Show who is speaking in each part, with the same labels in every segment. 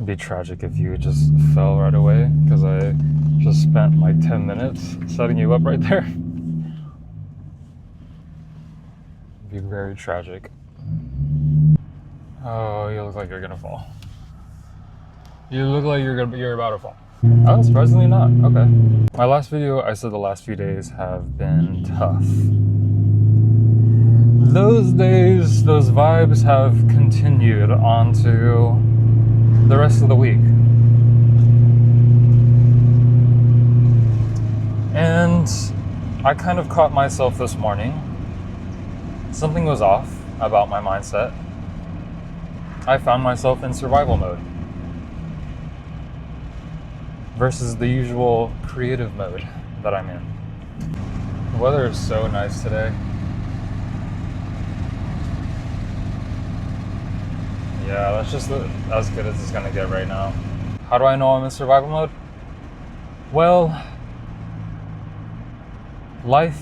Speaker 1: It'd be tragic if you just fell right away, because I just spent like 10 minutes setting you up right there. It'd be very tragic. Oh, you look like you're gonna fall. You look like you're about to fall. Oh, surprisingly not. Okay. My last video, I said the last few days have been tough. Those days, those vibes have continued onto the rest of the week. And I kind of caught myself this morning. Something was off about my mindset. I found myself in survival mode versus the usual creative mode that I'm in. The weather is so nice today. Yeah, that's just as good as it's gonna get right now. How do I know I'm in survival mode? Well, life,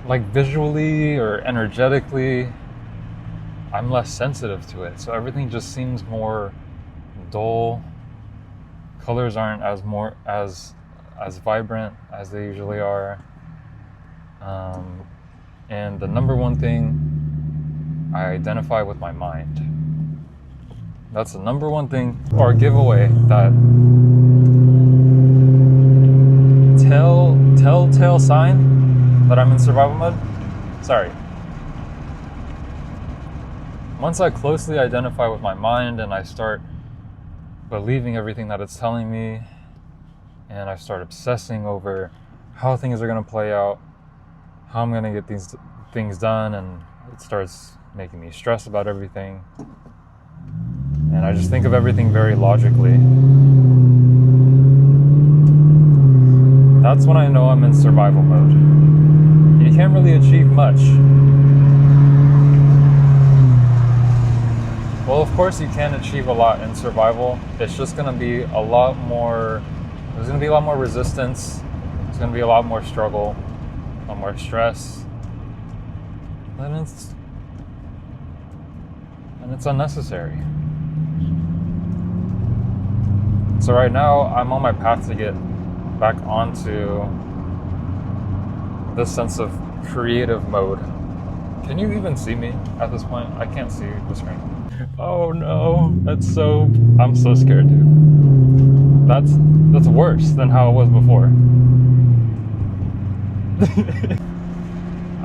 Speaker 1: like visually or energetically, I'm less sensitive to it. So everything just seems more dull. Colors aren't as vibrant as they usually are. And the number one thing, I identify with my mind. That's the number one thing, or giveaway, that telltale sign that I'm in survival mode. Sorry. Once I closely identify with my mind and I start believing everything that it's telling me, and I start obsessing over how things are going to play out, how I'm going to get these things done, and it starts making me stress about everything, and I just think of everything very logically. That's when I know I'm in survival mode. You can't really achieve much. Well, of course you can achieve a lot in survival. It's just going to be a lot more, there's going to be a lot more resistance. There's going to be a lot more struggle, a lot more stress. And it's unnecessary. So right now, I'm on my path to get back onto this sense of creative mode. Can you even see me at this point? I can't see the screen. Oh no, I'm so scared, dude. That's worse than how it was before.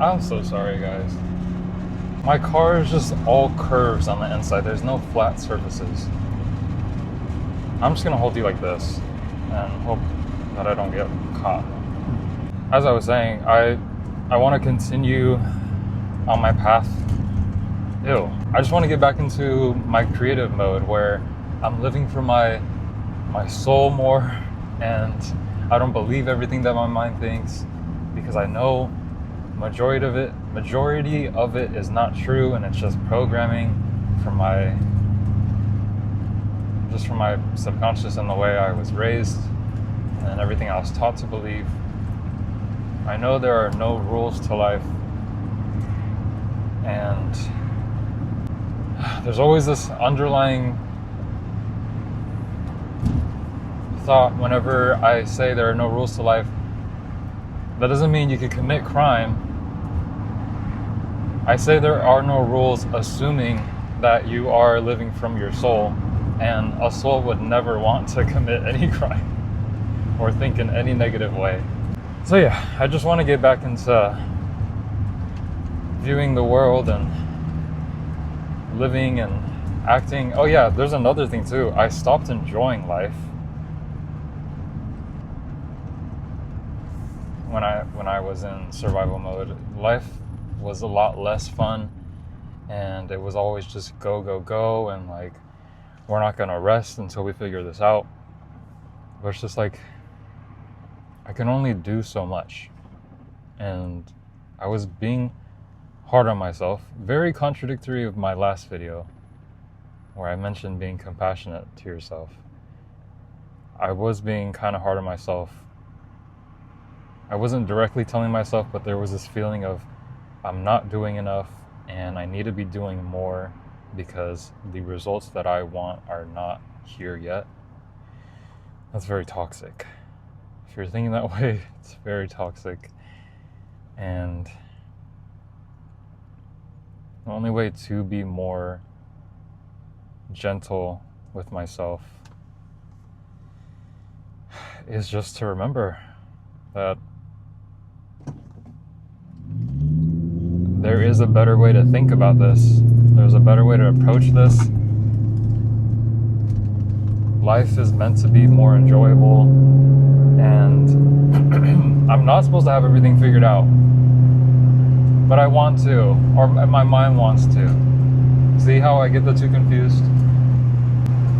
Speaker 1: I'm so sorry, guys. My car is just all curves on the inside. There's no flat surfaces. I'm just gonna hold you like this and hope that I don't get caught. As I was saying, I want to continue on my path. I just want to get back into my creative mode where I'm living for my soul more, and I don't believe everything that my mind thinks, because I know majority of it is not true, and it's just programming from my subconscious and the way I was raised and everything I was taught to believe. I know there are no rules to life, and there's always this underlying thought whenever I say there are no rules to life. That doesn't mean you can commit crime. I say there are no rules assuming that you are living from your soul, and a soul would never want to commit any crime or think in any negative way. So yeah, I just want to get back into viewing the world and living and acting. Oh yeah, there's another thing too. I stopped enjoying life when I was in survival mode. Life was a lot less fun, and it was always just go, and like, we're not gonna rest until we figure this out. But it's just like, I can only do so much, and I was being hard on myself. Very contradictory of my last video where I mentioned being compassionate to yourself. I was being kind of hard on myself. I wasn't directly telling myself, but there was this feeling of I'm not doing enough and I need to be doing more, because the results that I want are not here yet. That's very toxic. If you're thinking that way, it's very toxic. And the only way to be more gentle with myself is just to remember that there is a better way to think about this. There's a better way to approach this. Life is meant to be more enjoyable, and I'm not supposed to have everything figured out, but I want to, or my mind wants to. See how I get the two confused?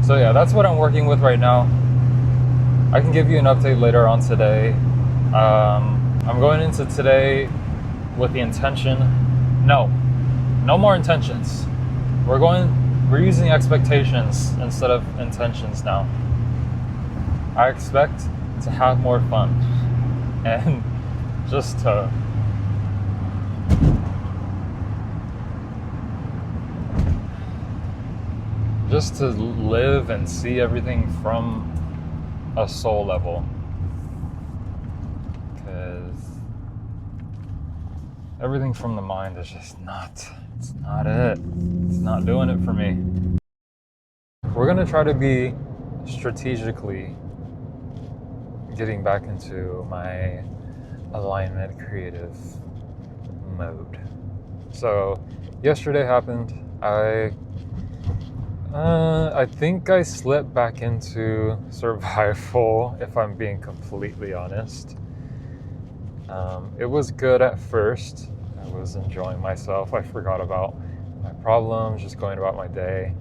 Speaker 1: So yeah, that's what I'm working with right now. I can give you an update later on today. I'm going into today with the intention, no more intentions. We're using expectations instead of intentions now. I expect to have more fun and just to live and see everything from a soul level. Because everything from the mind is just it's not it. It's not doing it for me. We're going to try to be strategically getting back into my alignment creative mode. So yesterday happened. I think I slipped back into survival, if I'm being completely honest. It was good at first. I was enjoying myself. I forgot about my problems, just going about my day.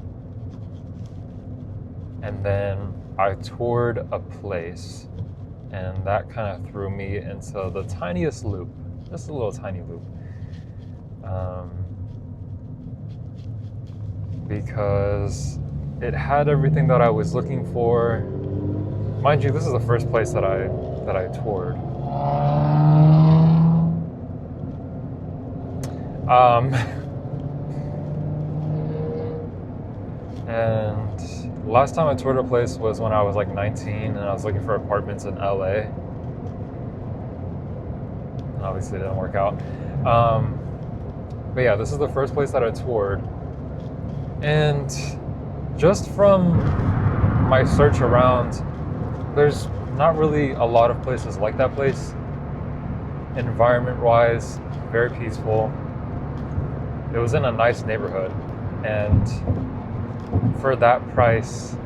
Speaker 1: And then I toured a place, and that kind of threw me into the tiniest loop, just a little tiny loop. Because it had everything that I was looking for. Mind you, this is the first place that I toured. And last time I toured a place was when I was like 19 and I was looking for apartments in LA. And obviously it didn't work out. But yeah, this is the first place that I toured. And just from my search around, there's not really a lot of places like that place. Environment-wise, very peaceful. It was in a nice neighborhood, and for that price,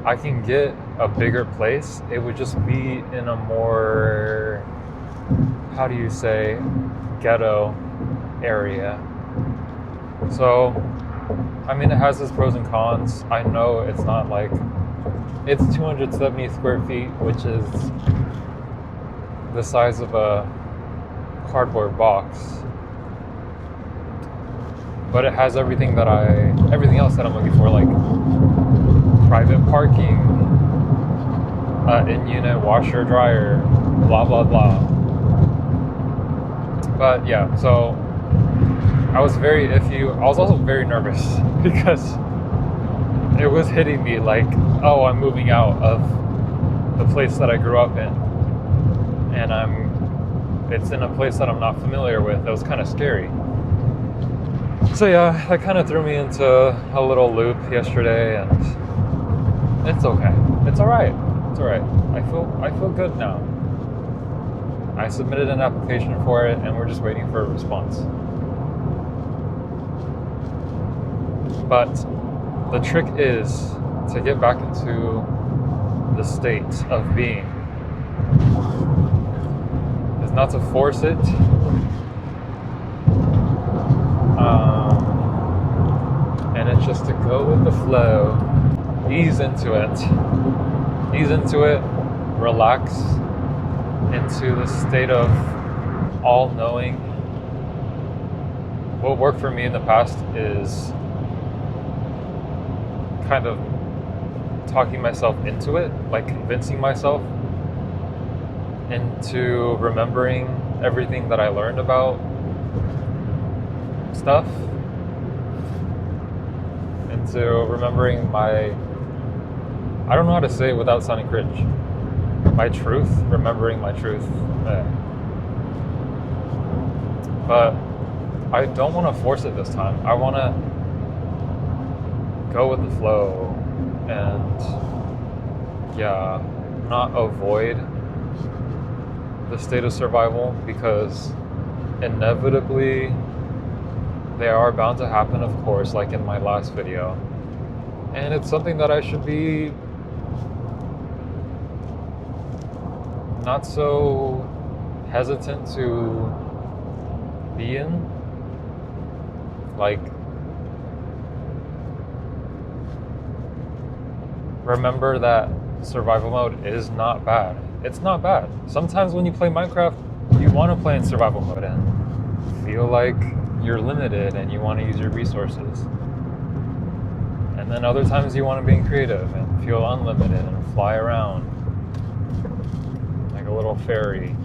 Speaker 1: I can get a bigger place. It would just be in a more, how do you say, ghetto area. So, I mean, it has its pros and cons. I know it's not like, it's 270 square feet, which is the size of a cardboard box. But it has everything else that I'm looking for, like private parking, in-unit washer, dryer, blah, blah, blah. But yeah, so I was very iffy. I was also very nervous because it was hitting me like, oh, I'm moving out of the place that I grew up in. And it's in a place that I'm not familiar with. It was kind of scary. So yeah, that kind of threw me into a little loop yesterday, and it's okay. It's all right. It's all right. I feel good now. I submitted an application for it, and we're just waiting for a response. But the trick is to get back into the state of being. Is not to force it. And it's just to go with the flow, ease into it, relax into the state of all-knowing. What worked for me in the past is kind of talking myself into it, like convincing myself into remembering everything that I learned about stuff. to remembering my, I don't know how to say it without sounding cringe. My truth, remembering my truth. But I don't want to force it this time. I want to go with the flow and, yeah, not avoid the state of survival, because inevitably they are bound to happen, of course, like in my last video. And it's something that I should be not so hesitant to be in. Like, remember that survival mode is not bad. It's not bad. Sometimes when you play Minecraft, you want to play in survival mode and feel like you're limited and you want to use your resources. And then other times you want to be creative and feel unlimited and fly around like a little fairy.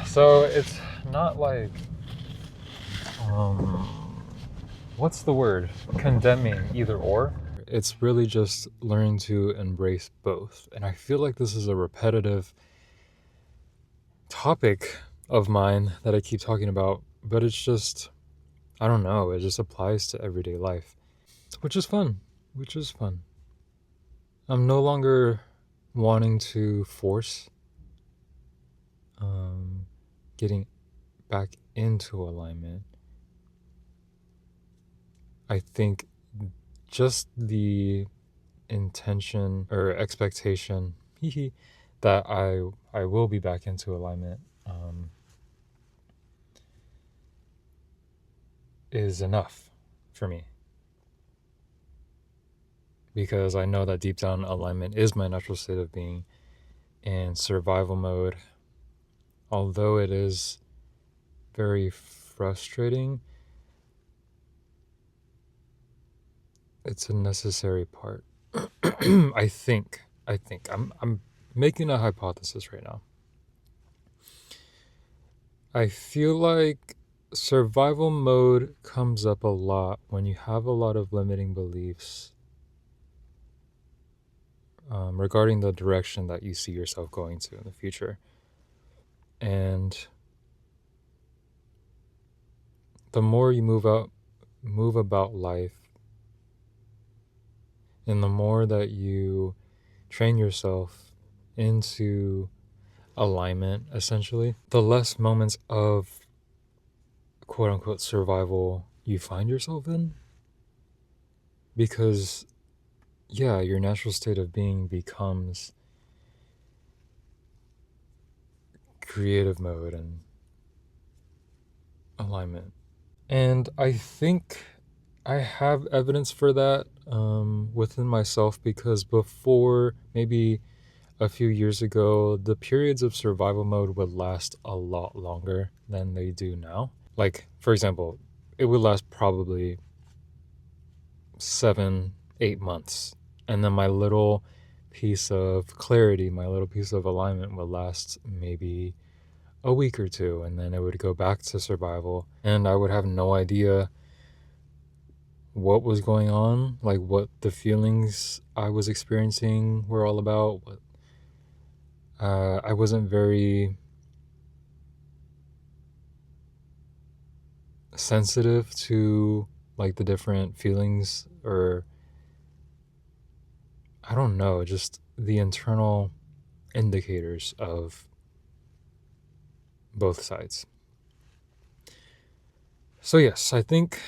Speaker 1: So it's not like, what's the word? Condemning either or. It's really just learning to embrace both. And I feel like this is a repetitive topic of mine that I keep talking about, but it's just, I don't know, it just applies to everyday life, which is fun, I'm no longer wanting to force getting back into alignment. I think just the intention or expectation that I will be back into alignment is enough for me, because I know that deep down alignment is my natural state of being, and survival mode, although it is very frustrating, it's a necessary part. I think I'm making a hypothesis right now. I feel like survival mode comes up a lot when you have a lot of limiting beliefs regarding the direction that you see yourself going to in the future. And the more you move about life, and the more that you train yourself into alignment, essentially, the less moments of quote unquote survival you find yourself in. Because, yeah, your natural state of being becomes creative mode and alignment. And I think I have evidence for that within myself, because before, maybe a few years ago, the periods of survival mode would last a lot longer than they do now. Like, for example, it would last probably 7-8 months. And then my little piece of clarity, my little piece of alignment would last maybe a week or two. And then it would go back to survival. And I would have no idea what was going on, like what the feelings I was experiencing were all about. I wasn't very sensitive to like the different feelings, or I don't know, just the internal indicators of both sides. So yes, I think,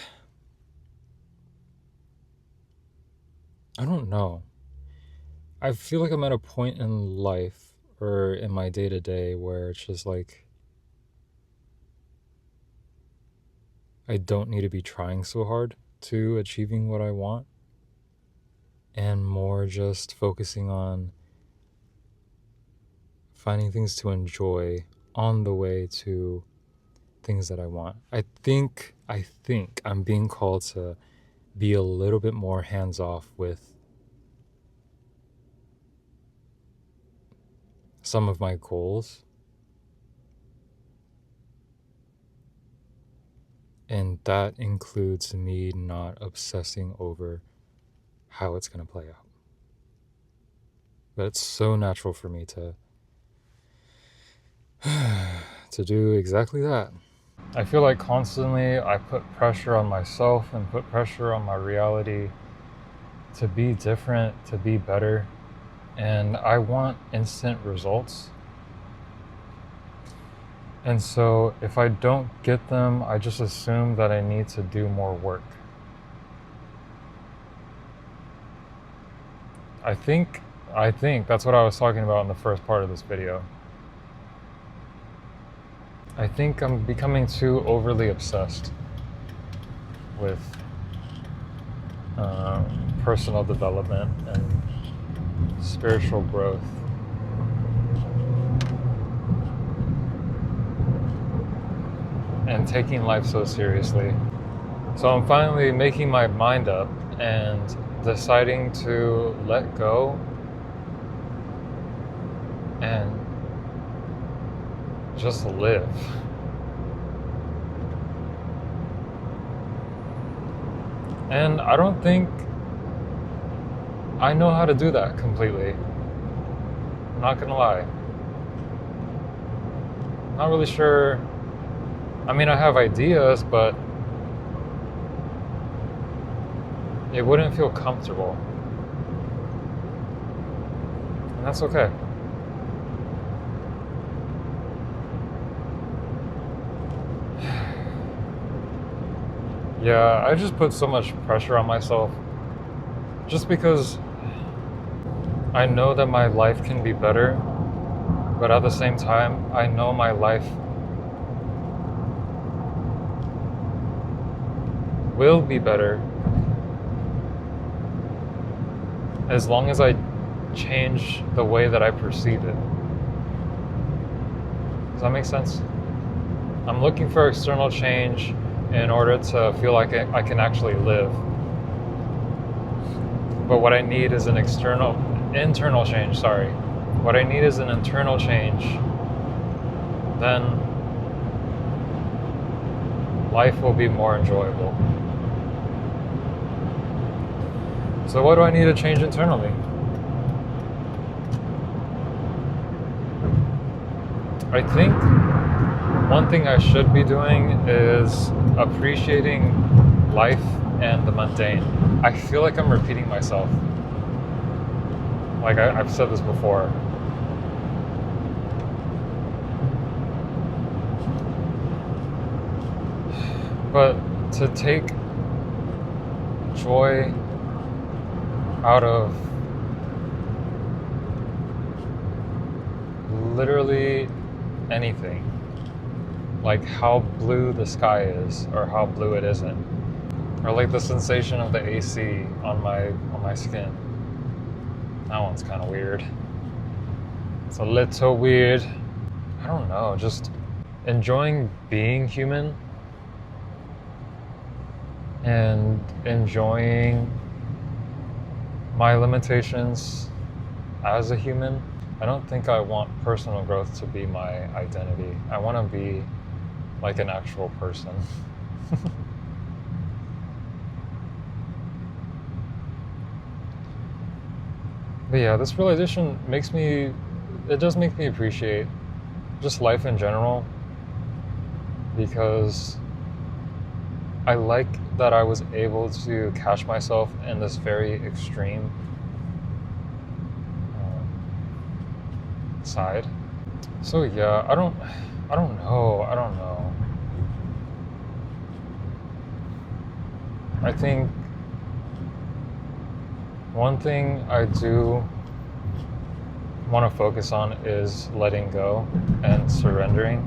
Speaker 1: I don't know, I feel like I'm at a point in life or in my day-to-day where it's just like I don't need to be trying so hard to achieving what I want, and more just focusing on finding things to enjoy on the way to things that I want. I think I'm being called to be a little bit more hands-off with some of my goals. And that includes me not obsessing over how it's going to play out. But it's so natural for me to do exactly that. I feel like constantly I put pressure on myself and put pressure on my reality to be different, to be better. And I want instant results. And so if I don't get them, I just assume that I need to do more work. I think that's what I was talking about in the first part of this video. I think I'm becoming too overly obsessed with personal development and spiritual growth. And taking life so seriously. So I'm finally making my mind up and deciding to let go and just live. And I don't think I know how to do that completely. I'm not gonna lie. Not really sure. I mean, I have ideas, but it wouldn't feel comfortable. And that's okay. Yeah, I just put so much pressure on myself just because I know that my life can be better, but at the same time, I know my life will be better as long as I change the way that I perceive it. Does that make sense? I'm looking for external change in order to feel like I can actually live. But what I need is an internal change, sorry. What I need is an internal change. Then life will be more enjoyable. So what do I need to change internally? I think one thing I should be doing is appreciating life and the mundane. I feel like I'm repeating myself. Like I've said this before. But to take joy out of literally anything, like how blue the sky is or how blue it isn't, or like the sensation of the AC on my skin. That one's kind of weird. It's a little weird. I don't know, just enjoying being human and enjoying my limitations as a human. I don't think I want personal growth to be my identity. I want to be like an actual person. But yeah, this realization does make me appreciate just life in general, because I like that I was able to catch myself in this very extreme side. So yeah, I don't know. I think one thing I do want to focus on is letting go and surrendering.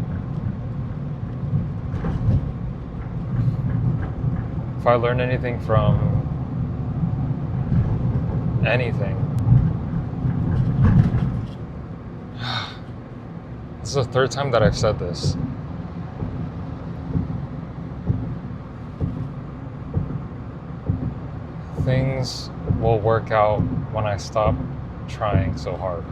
Speaker 1: If I learned anything from anything, this is the third time that I've said this. Things will work out when I stop trying so hard.